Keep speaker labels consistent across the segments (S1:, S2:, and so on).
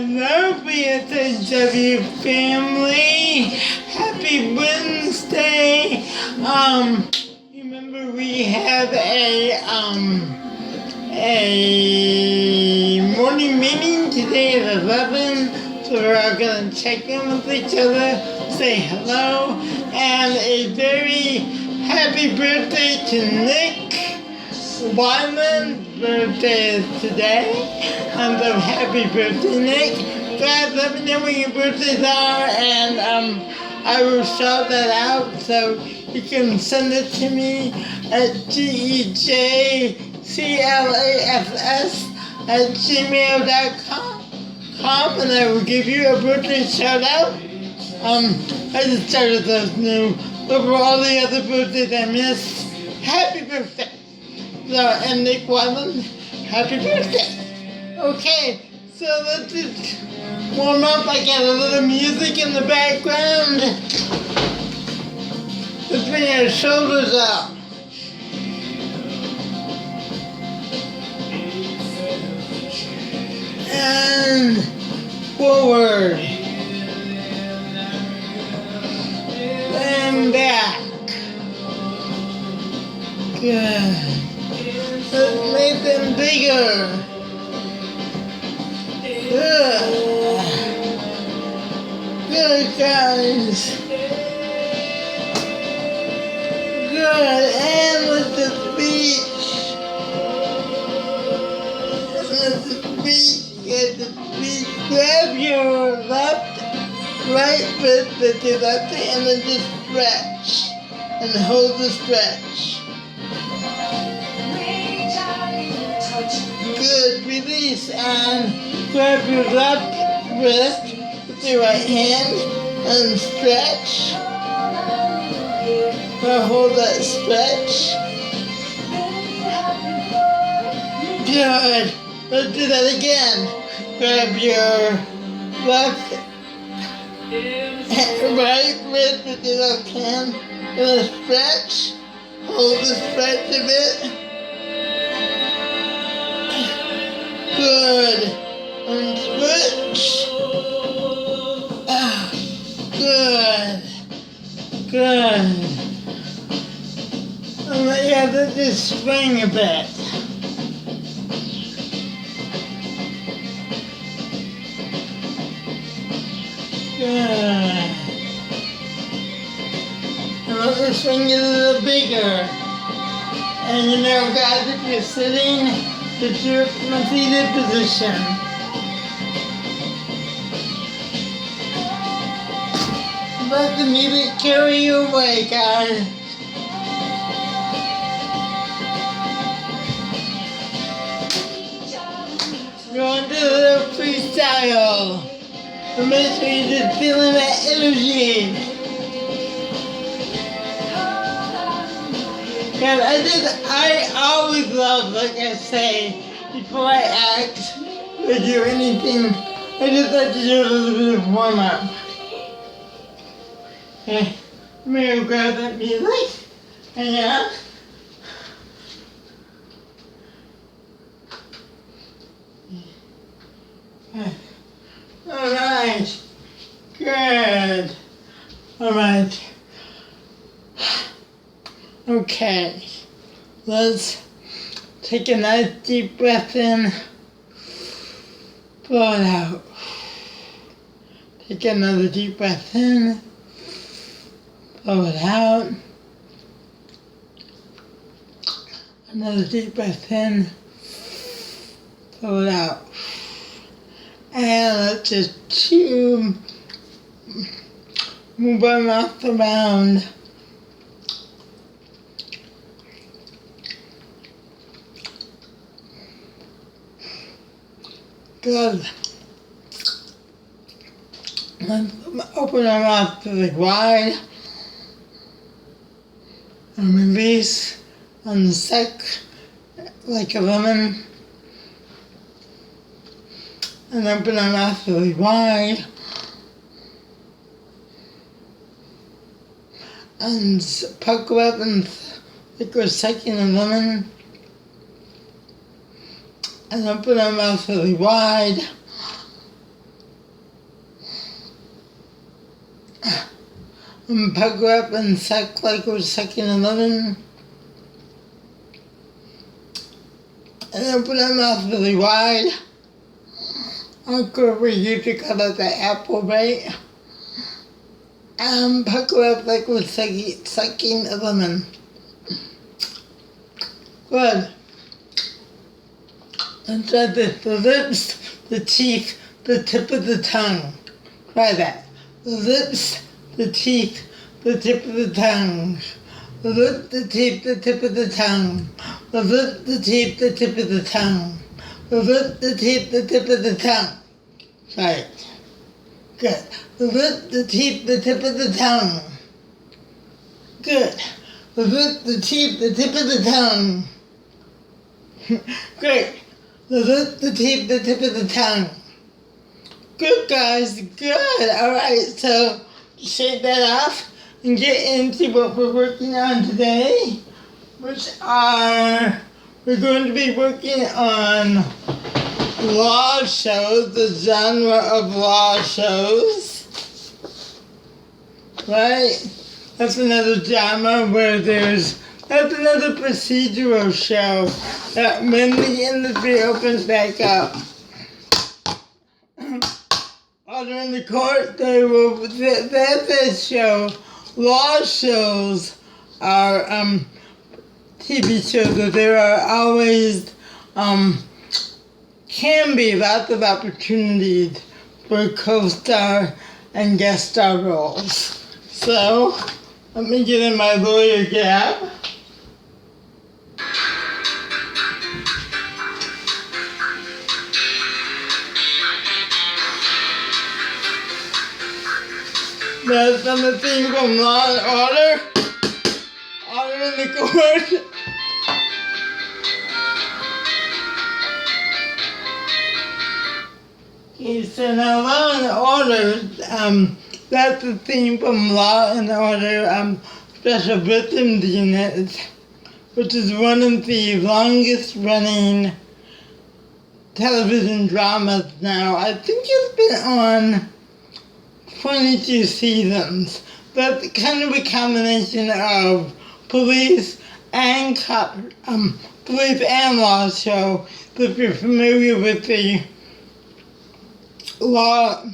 S1: Hello, BSSW family. Happy Wednesday. Remember we have a morning meeting today at 11. So we're all gonna check in with each other, say hello, and a very happy birthday to Nick Wyman's birthday is today. And so happy birthday, Nick. Guys, let me know when your birthdays are, and I will shout that out, so you can send it to me at gejclass@gmail.com, and I will give you a birthday shout out. I just started those new, over all the other birthdays I missed. Happy birthday! So, and Nick Wyman, happy birthday! Okay, so let's just warm up. I got a little music in the background. Let's bring our shoulders up. And forward. And back. Good. Let's make them bigger. Good. Good, guys. Good. And with the beach. With the beach. Get the beach. Grab your right foot with your left hand and just stretch. And hold the stretch. Good. Release and grab your left wrist with your right hand and stretch. Now hold that stretch. Good. Let's do that again. Grab your left and right wrist with your left hand and stretch. Hold the stretch a bit. Good. And switch. Good. Good. Yeah, let's just swing a bit. Good. And let's swing it a little bigger. And you know, guys, if you're sitting, get your seated position. Let the music carry you away, guys. Go into a little freestyle. So make sure you're just feeling that energy. Guys, I always love, like I say, before I act or do anything, I just like to do a little bit of warm up. Okay, I'm gonna grab that music. Hang on. Alright. Good. Alright. Okay. Let's take a nice deep breath in. Blow it out. Take another deep breath in. Blow it out. Another deep breath in. Blow it out. And let's just move our mouth around. Good. Let's open our mouth really wide. And release on the suck like a lemon. And open our mouth really wide. And pucker up and like we're sucking a lemon. And open our mouth really wide. pucker up and suck like we're sucking a lemon. And open our mouth really wide. I'll go over here to call it the apple bite. And pucker up like we're sucking a lemon. Good. And try this. The lips, the teeth, the tip of the tongue. Try that. The lips, the teeth, the tip of the tongue. The lip, the teeth, the tip of the tongue. The lip, the teeth, the tip of the tongue. The lip, the teeth, the tip of the tongue. Try it. Good. The lip, the teeth, the tip of the tongue. Good. The lip, the teeth, the tip of the tongue. Great. The lip, the teeth, the tip of the tongue. Good, guys. Good. All right. So shake that off and get into what we're working on today, which are we're going to be working on law shows, the genre of law shows. Right? That's another genre where that's another procedural show that when the industry opens back up, Order in the Court, that's a show. Law shows are TV shows that there are always can be lots of opportunities for co-star and guest star roles. So let me get in my lawyer gab. That's from the theme from Law and Order. Order in the Court. Okay, so now Law and Order, that's the theme from Law and Order Special Victims Unit, which is one of the longest running television dramas now. I think it's been on 22 seasons. That's kind of a combination of police and police and law show. If you're familiar with the Law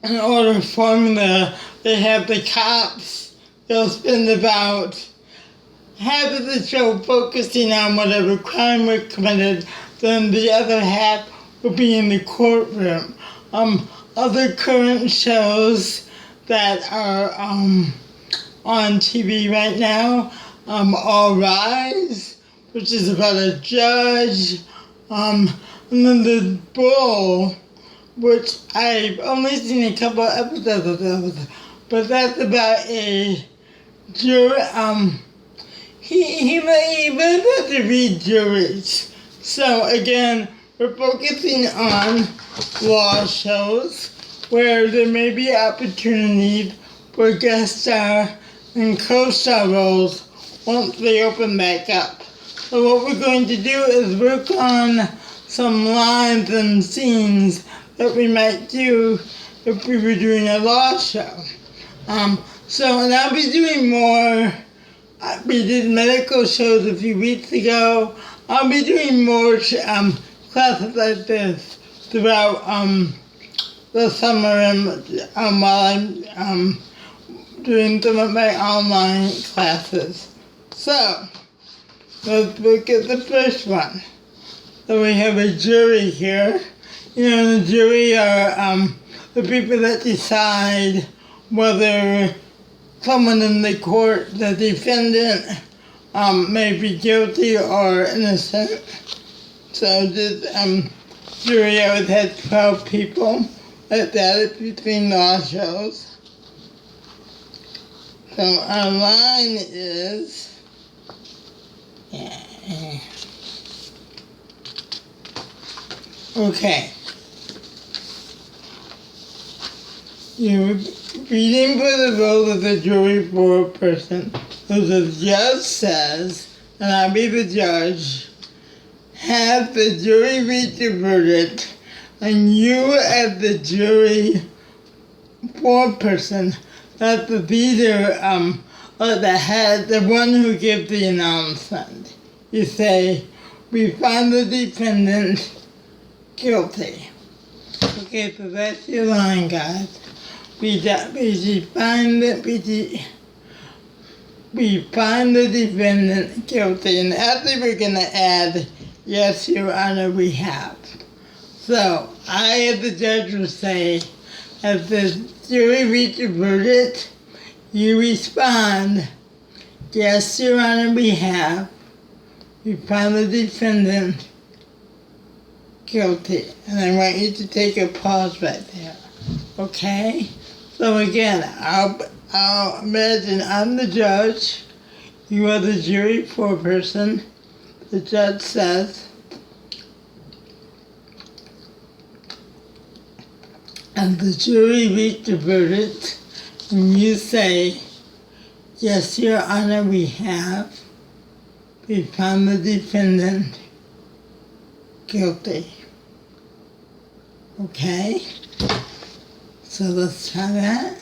S1: and Order formula, they have the cops. They'll spend about half of the show focusing on whatever crime was committed, then the other half will be in the courtroom. Other current shows that are on TV right now, All Rise, which is about a judge, and then the Bull, which I've only seen a couple episodes of, but that's about a jury. He learns how to read juries. So again, we're focusing on law shows where there may be opportunities for guest star and co-star roles once they open back up. So what we're going to do is work on some lines and scenes that we might do if we were doing a law show. And I'll be doing more. We did medical shows a few weeks ago. I'll be doing more classes like this throughout the summer and while I'm doing some of my online classes. So let's look at the first one. So we have a jury here. The jury are the people that decide whether someone in the court, the defendant, may be guilty or innocent. So this jury always has 12 people. Like that is between law shows. So our line is okay. You're reading for the role of the jury for a person. So the judge says, and I'll be the judge, have the jury reach a verdict, and you as the jury foreperson That's the leader, or the head, the one who gives the announcement. You say, we find the defendant guilty. Okay, so that's your line, guys. We find the defendant guilty, and after we're going to add, yes, Your Honor, we have. So, I, as the judge, will say, as the jury reaches a verdict, you respond, yes, Your Honor, we have. We find the defendant guilty. And I want you to take a pause right there. Okay? So again, I'll imagine I'm the judge. You are the jury foreperson. The judge says, and the jury reached a verdict, and you say, yes, Your Honor, we have. We found the defendant guilty. Okay? So let's try that.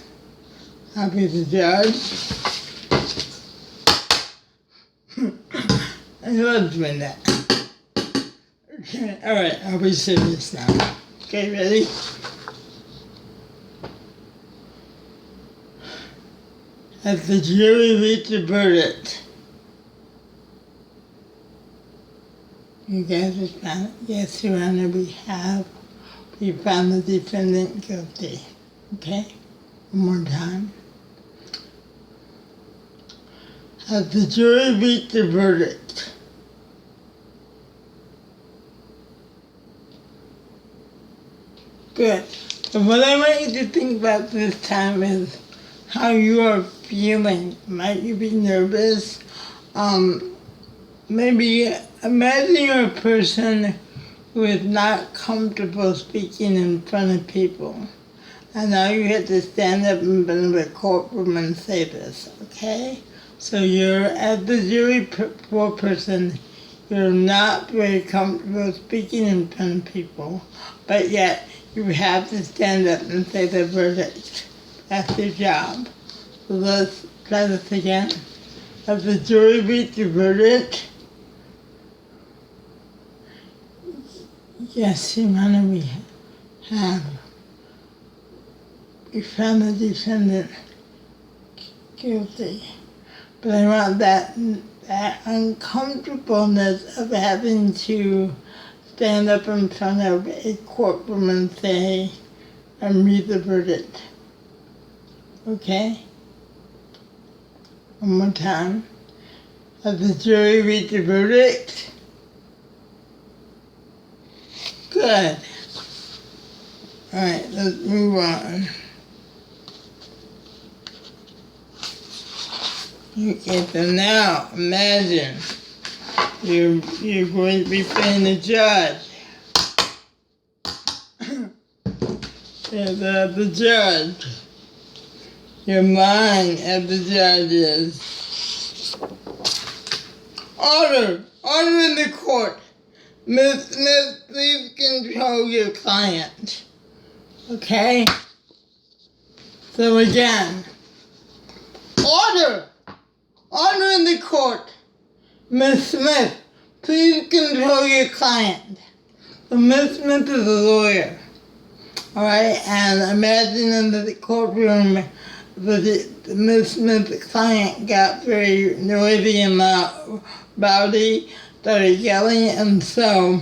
S1: I'll be the judge. I love doing that. Okay, alright, I'll be serious now. Okay, ready? As the jury reached a verdict, you guys respond, yes, Your Honor, we have. We found the defendant guilty. Okay? One more time. As the jury reached a verdict, good. And what I want you to think about this time is how you are feeling. Might you be nervous? Maybe imagine you're a person who is not comfortable speaking in front of people. And now you have to stand up in front of a courtroom and say this, okay? So you're, as the jury foreperson, you're not very comfortable speaking in front of people, but yet you have to stand up and say the verdict. That's your job. So let's try this again. As the jury reached the verdict, yes, Your Honor, we have. We found the defendant guilty. But I want that uncomfortableness of having to stand up in front of a courtroom and say, and read the verdict. Okay? One more time. As the jury read the verdict. Good. Alright, let's move on. Okay, so now imagine you're going to be playing the judge. The judge. Your mind as the judge is. Order! Order in the court! Ms. Smith, please control your client. Okay? So again. Order! Order in the court. Ms. Smith, please control your client. So Ms. Smith is a lawyer. Alright, and imagine in the courtroom that Ms. Smith's client got very noisy and rowdy, started yelling, and so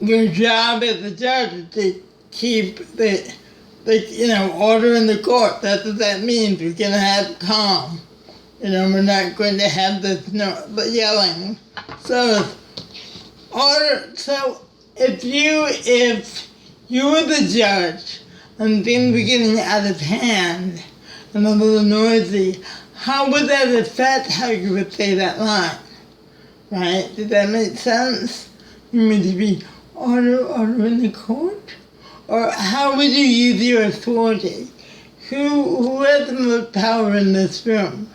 S1: your job as a judge is to keep the order in the court. That's what that means. We're going to have calm. We're not going to have this yelling. So order. So if you were the judge and things were getting out of hand and a little noisy, how would that affect how you would say that line? Right? Does that make sense? You mean to be order in the court? Or how would you use your authority? Who has the most power in this room?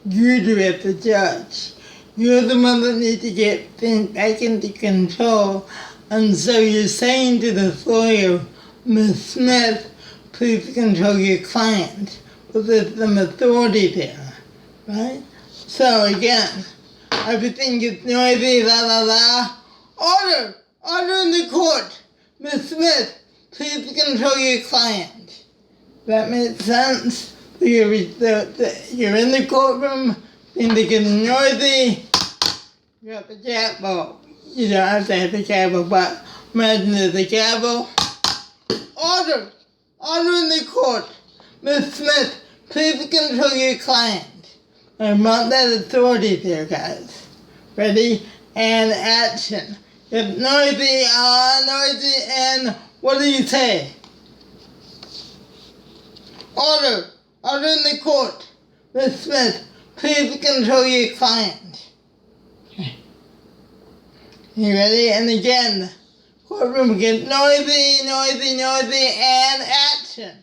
S1: You do as the judge. You're the one that needs to get things back into control. And so you're saying to the lawyer, Ms. Smith, please control your client. But there's some authority there, right? So again, everything gets noisy, la la la. Order! Order in the court! Miss Smith, please control your client. That makes sense? You're in the courtroom, things are getting noisy. You got the gavel. You don't have to have the gavel, but imagine there's a gavel. Order! Order in the court! Miss Smith, please control your client. I want that authority there, guys. Ready? And action. It's noisy, and what do you say? Order! Order in the court! Miss Smith, please control your client. Okay. You ready? And again, courtroom gets noisy, and action.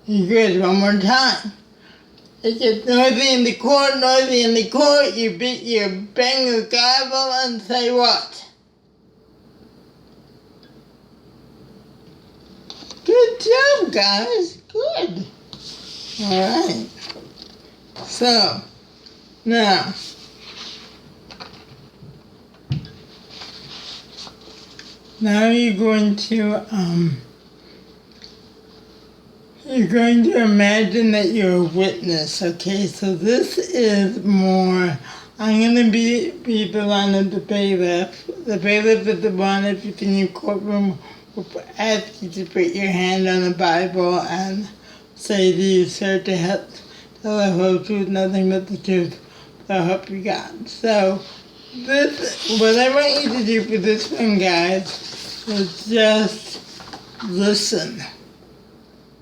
S1: Good, one more time. It gets noisy in the court, you bang the gavel and say what? Good job, guys, good. Alright, so, now, you're going to imagine that you're a witness, okay? So this is more, I'm going to be the one of the bailiff. The bailiff is the one, if you're in your courtroom, will ask you to put your hand on the Bible and say, do you swear to tell the whole truth, nothing but the truth, so help you God. So what I want you to do for this one, guys, is just listen.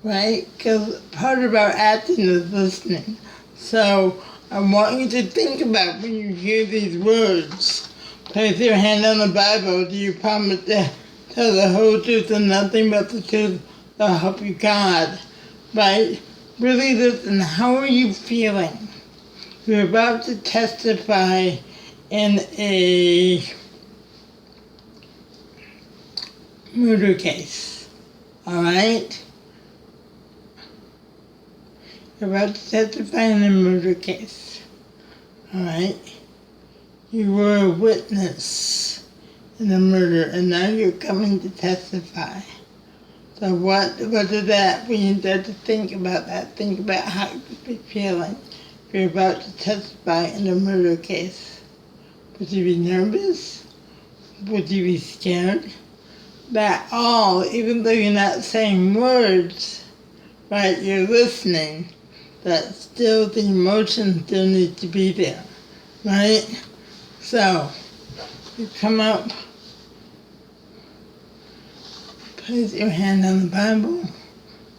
S1: Right? Because part of our acting is listening. So I want you to think about when you hear these words. Place your hand on the Bible. Do you promise to tell the whole truth and nothing but the truth, so help you God? Right? Really listen. How are you feeling? You're about to testify in a murder case. Alright? You're about to testify in a murder case. Alright? You were a witness in a murder and now you're coming to testify. So what is that? When you start to think about that, think about how you'd be feeling if you're about to testify in a murder case. Would you be nervous? Would you be scared? That all, even though you're not saying words, right, you're listening, that still the emotion still needs to be there, right? So, you come up, place your hand on the Bible.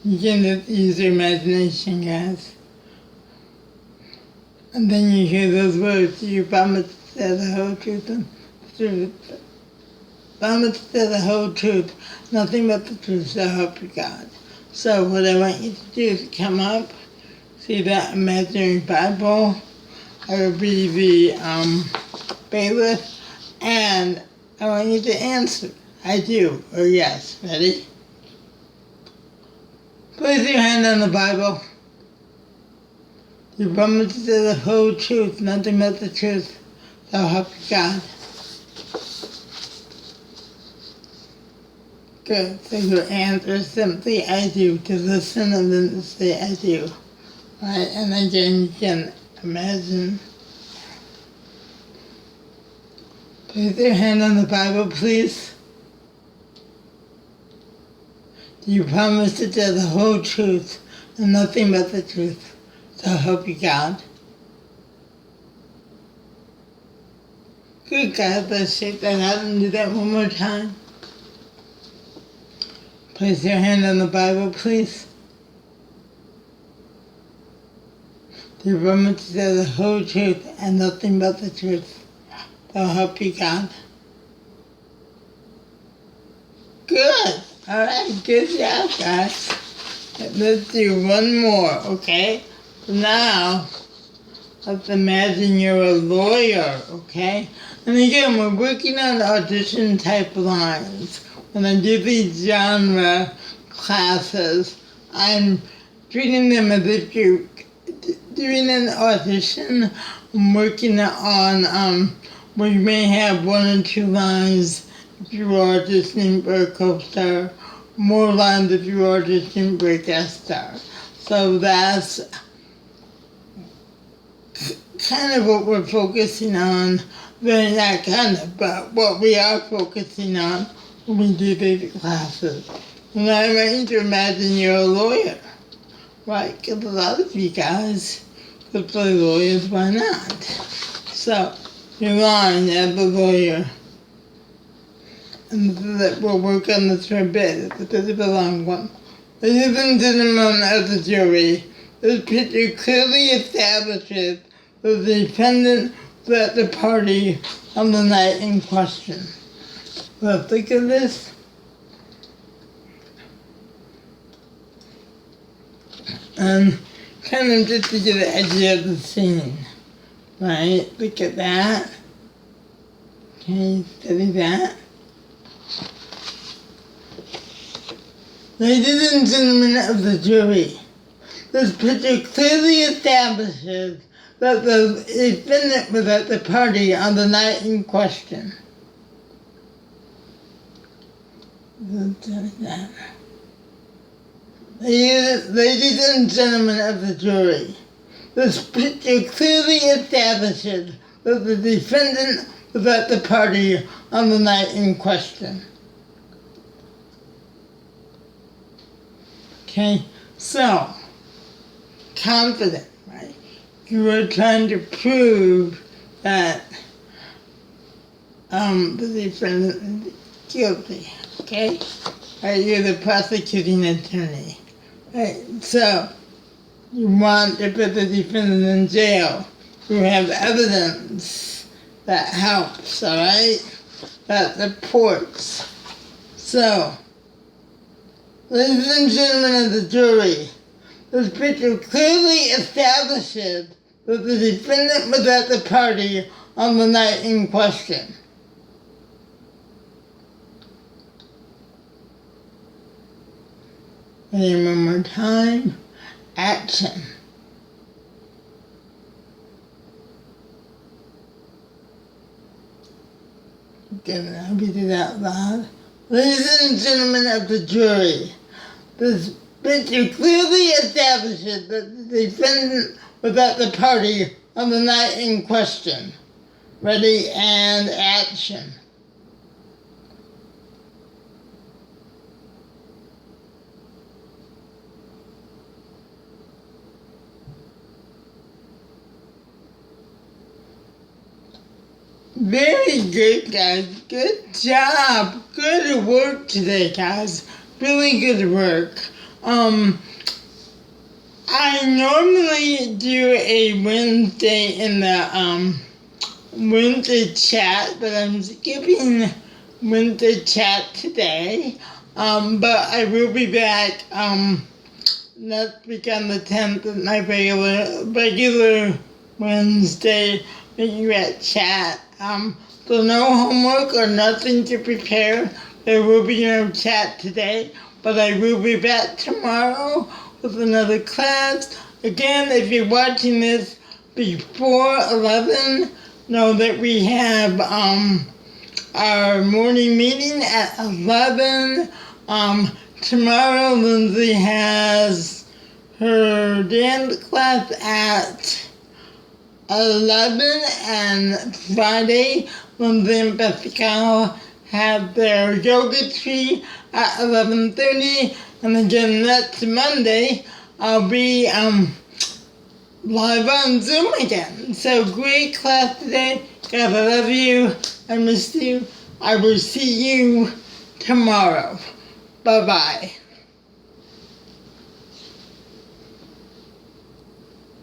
S1: You can just use your imagination, guys. And then you hear those words, you promise to tell the whole truth and the truth. Promise to tell the whole truth, nothing but the truth, so help you God. So what I want you to do is come up, see that imaginary Bible. I will be the bailiff, and I want you to answer, I do, or yes. Ready? Place your hand on the Bible. You promise to tell the whole truth, nothing but the truth, so help you God. Good. So your answer is simply I do, to listen and then to say I do. Right? And again, you can imagine. Place your hand on the Bible, please. Do you promise to tell the whole truth and nothing but the truth? So help you God. Good, guys. Let's shake that out and do that one more time. Place your hand on the Bible, please. Do you promise to tell the whole truth and nothing but the truth? So help you God. Good. All right. Good job, guys. Let's do one more, okay? Now, let's imagine you're a lawyer, okay? And again, we're working on audition type lines. When I do these genre classes, I'm treating them as if you're doing an audition. I'm working on where you may have one or two lines if you are auditioning for a co-star, more lines if you are auditioning for a guest star. So that's kind of what we're focusing on. Very not kind of, but what we are focusing on when we do these classes. And I want you to imagine you're a lawyer, right? Because a lot of you guys could play lawyers, why not? So, you're lying as a lawyer. And we'll work on this for a bit. It's a bit of a long one. Ladies and gentlemen of the jury, this picture clearly establishes the defendant was at the party on the night in question. Let's look at this. And kind of just to get an idea of the scene, right? Look at that. Okay, study that. Ladies and gentlemen of the jury, this picture clearly establishes that the defendant was at the party on the night in question. Ladies and gentlemen of the jury, this picture clearly establishes that the defendant was at the party on the night in question. Okay, so, confident, right? You are trying to prove that the defendant is guilty, okay? Right, you're the prosecuting attorney. Right, so you want to put the defendant in jail. You have evidence that helps, alright? That supports. So, ladies and gentlemen of the jury, this picture clearly establishes that the defendant was at the party on the night in question. And one more time, action. Again, I'll read it out loud. Ladies and gentlemen of the jury, this picture clearly establishes that the defendant was at the party on the night in question. Ready and action. Very good, guys. Good job. Good work today, guys. Really good work. I normally do a Wednesday in the Wednesday chat, but I'm skipping Wednesday chat today. But I will be back next week on the 10th with my regular Wednesday at chat. So no homework or nothing to prepare. There will be no chat today, but I will be back tomorrow with another class. Again, if you're watching this before 11, know that we have our morning meeting at 11. Tomorrow, Lindsay has her dance class at 11, and Friday, Lindsay and Pascal have their yoga tree at 11:30, and again next Monday, I'll be live on Zoom again. So great class today. God, I love you. I miss you. I will see you tomorrow. Bye-bye.